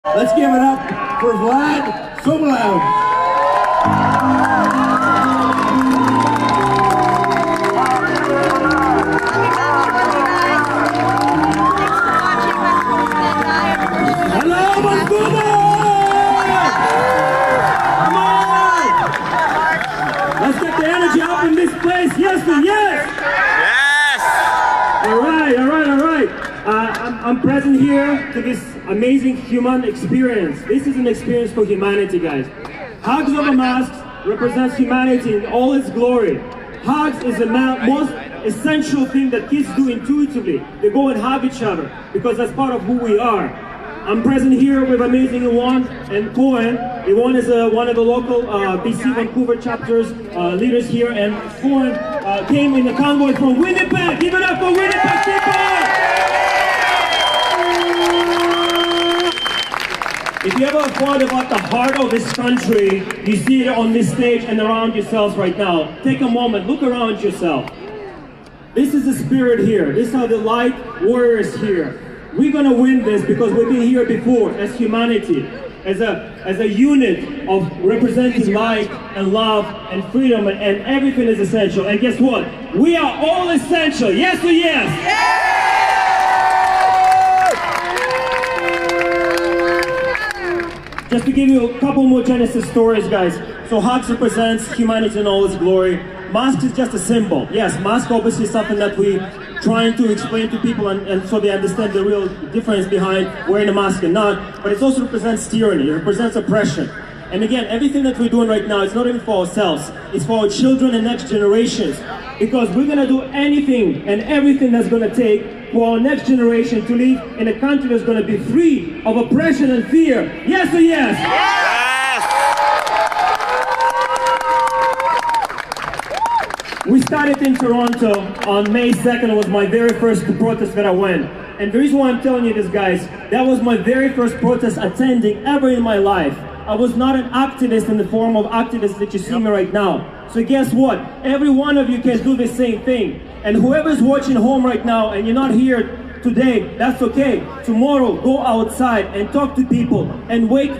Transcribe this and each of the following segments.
Let's give it up for Vlad so loud. Hello, Manitoba! Come on! Let's get the energy up in this place. Yes or yes? Yes! All right. I'm present here to this amazing human experience. This is an experience for humanity, guys. Hugs over masks represents humanity in all its glory. Hugs is the most essential thing that kids do intuitively. They go and hug each other because that's part of who we are. I'm present here with amazing Yvonne and Cohen. Yvonne is one of the local BC Vancouver chapters leaders here, and Cohen came in a convoy from Winnipeg. Give it up for Winnipeg people! If you ever thought about the heart of this country, you see it on this stage and around yourselves right now. Take a moment, look around yourself. This is the spirit here. These are the light warriors here. We're gonna win this because we've been here before as humanity, as a unit of representing light and love and freedom, and everything is essential. And guess what? We are all essential. Yes or yes? Yes! Just to give you a couple more Genesis stories, guys. So hugs represents humanity in all its glory. Mask is just a symbol. Yes, mask obviously is something that we trying to explain to people and so they understand the real difference behind wearing a mask and not. But it also represents tyranny, it represents oppression. And again, everything that we're doing right now is not even for ourselves. It's for our children and next generations. Because we're gonna do anything and everything that's gonna take for our next generation to live in a country that's gonna be free of oppression and fear. Yes or yes? Yes! We started in Toronto on May 2nd. It was my very first protest that I went. And the reason why I'm telling you this, guys, that was my very first protest attending ever in my life. I was not an activist in the form of activist that you see me right now. So guess what? Every one of you can do the same thing. And whoever's watching home right now and you're not here today, that's okay. Tomorrow, go outside and talk to people and wake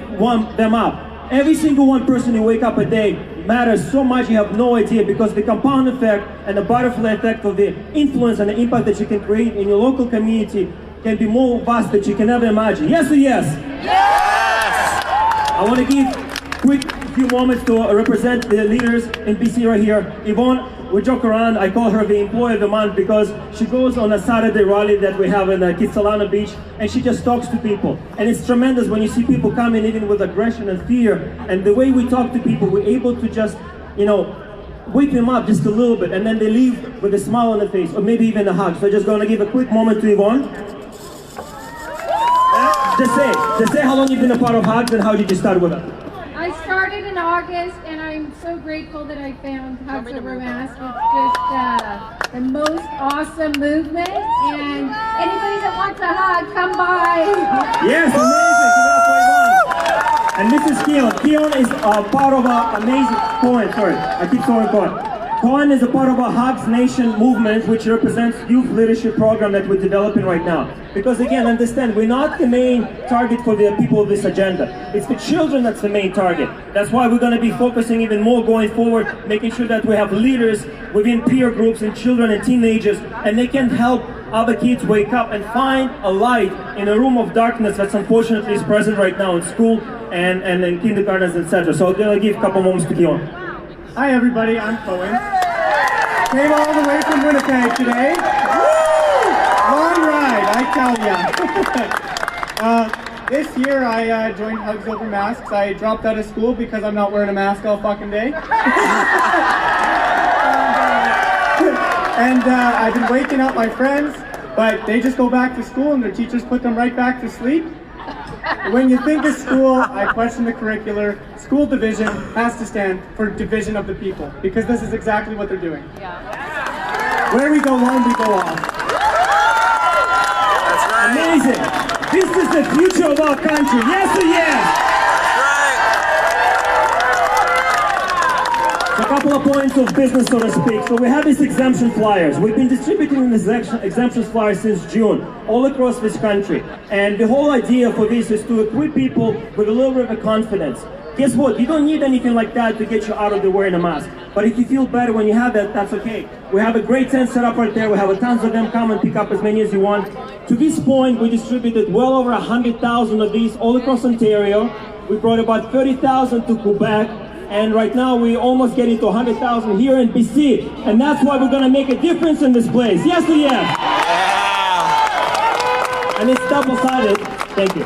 them up. Every single one person you wake up a day matters so much you have no idea, because the compound effect and the butterfly effect of the influence and the impact that you can create in your local community can be more vast than you can ever imagine. Yes or yes? Yes! I want to give quick few moments to represent the leaders in BC right here. Yvonne, we joke around, I call her the employee of the month because she goes on a Saturday rally that we have in Kitsilano Beach and she just talks to people. And it's tremendous when you see people coming even with aggression and fear, and the way we talk to people, we're able to just, wake them up just a little bit, and then they leave with a smile on their face or maybe even a hug. So I'm just going to give a quick moment to Yvonne. Just say how long you've been a part of Hugs and how did you start with it? I started in August, and I'm so grateful that I found Hugs Over Masks. It's just the most awesome movement, and anybody that wants a hug, come by. Yes, amazing. Give it up for Yvonne. And this is Keon. Keon is part of an amazing Cohen. Sorry, I keep saying Cohen. Cohen is a part of a Hugs Nation movement, which represents youth leadership program that we're developing right now. Because again, understand, we're not the main target for the people of this agenda. It's the children that's the main target. That's why we're going to be focusing even more going forward, making sure that we have leaders within peer groups and children and teenagers, and they can help other kids wake up and find a light in a room of darkness that's unfortunately is present right now in school and in kindergartens, etc. So I'm going to give a couple moments to Keon. Hi everybody, I'm Cohen. Came all the way from Winnipeg today. Woo! Long ride, I tell ya. This year I joined Hugs Over Masks. I dropped out of school because I'm not wearing a mask all fucking day. And I've been waking up my friends, but they just go back to school and their teachers put them right back to sleep. When you think of school, I question the curricular. School division has to stand for division of the people, because this is exactly what they're doing. Yeah. Where we go one, we go off. That's right. Amazing. This is the future of our country. Yes or yes? That's right. So a couple of our points of business, so to speak. So we have these exemption flyers. We've been distributing these exemption flyers since June, all across this country. And the whole idea for this is to equip people with a little bit of a confidence. Guess what? You don't need anything like that to get you out of the wearing a mask. But if you feel better when you have that, that's okay. We have a great tent set up right there. We have tons of them. Come and pick up as many as you want. To this point, we distributed well over 100,000 of these all across Ontario. We brought about 30,000 to Quebec. And right now we're almost getting to 100,000 here in BC. And that's why we're going to make a difference in this place. Yes or yes? Yeah. And it's double-sided. Thank you.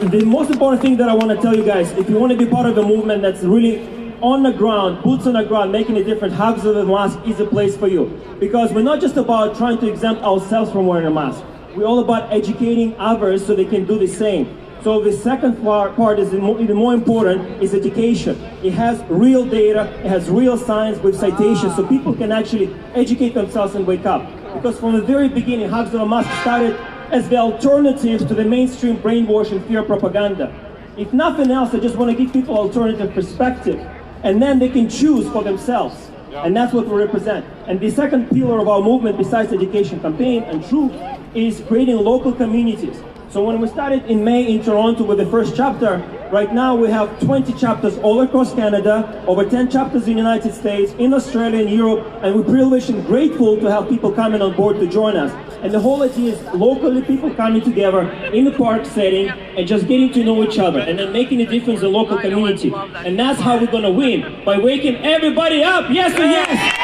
The most important thing that I want to tell you guys, if you want to be part of a movement that's really on the ground, boots on the ground, making a difference, Hugs of the Mask is a place for you. Because we're not just about trying to exempt ourselves from wearing a mask. We're all about educating others so they can do the same. So the second part is even more important, is education. It has real data, it has real science with citations, so people can actually educate themselves and wake up. Because from the very beginning, Hugs of the Mask started as the alternative to the mainstream brainwashing fear propaganda. If nothing else, I just want to give people alternative perspective, and then they can choose for themselves. And that's what we represent. And the second pillar of our movement, besides education campaign and truth, is creating local communities. So when we started in May in Toronto with the first chapter, right now we have 20 chapters all across Canada, over 10 chapters in the United States, in Australia and Europe, and we're privileged and grateful to have people coming on board to join us. And the whole idea is locally people coming together in the park setting and just getting to know each other and then making a difference in the local community. And that's how we're going to win, by waking everybody up. Yes or yes?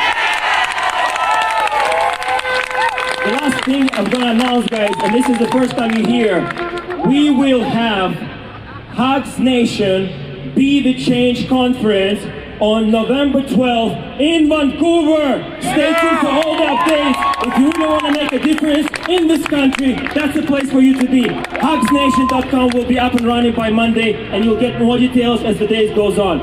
The last thing I'm going to announce, guys, and this is the first time you hear, we will have Hugs Nation Be the Change Conference on November 12th in Vancouver. Stay tuned for all the updates. If you really want to make a difference in this country, that's the place for you to be. HugsNation.com will be up and running by Monday, and you'll get more details as the days goes on.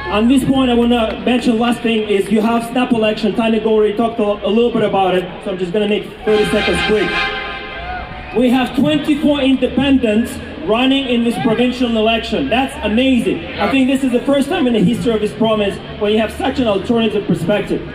On this point, I want to mention last thing is you have snap election. Tanya already talked a little bit about it, so I'm just going to make 30 seconds quick. We have 24 independents running in this provincial election. That's amazing. I think this is the first time in the history of this province when you have such an alternative perspective.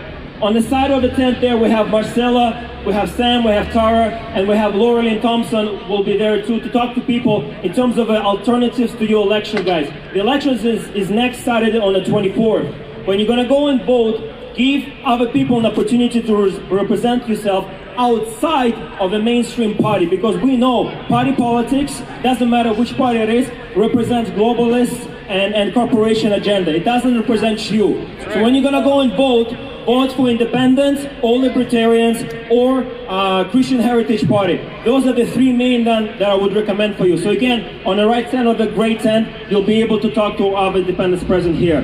On the side of the tent there, we have Marcella, we have Sam, we have Tara, and we have Laureline Thompson will be there too to talk to people in terms of alternatives to your election, guys. The elections is next Saturday on the 24th. When you're gonna go and vote, give other people an opportunity to represent yourself outside of the mainstream party, because we know party politics, doesn't matter which party it is, represents globalists and corporation agenda. It doesn't represent you. So when you're gonna go and vote for independents or libertarians or Christian Heritage Party. Those are the three main that I would recommend for you. So again, on the right side of the great tent, you'll be able to talk to our independents present here.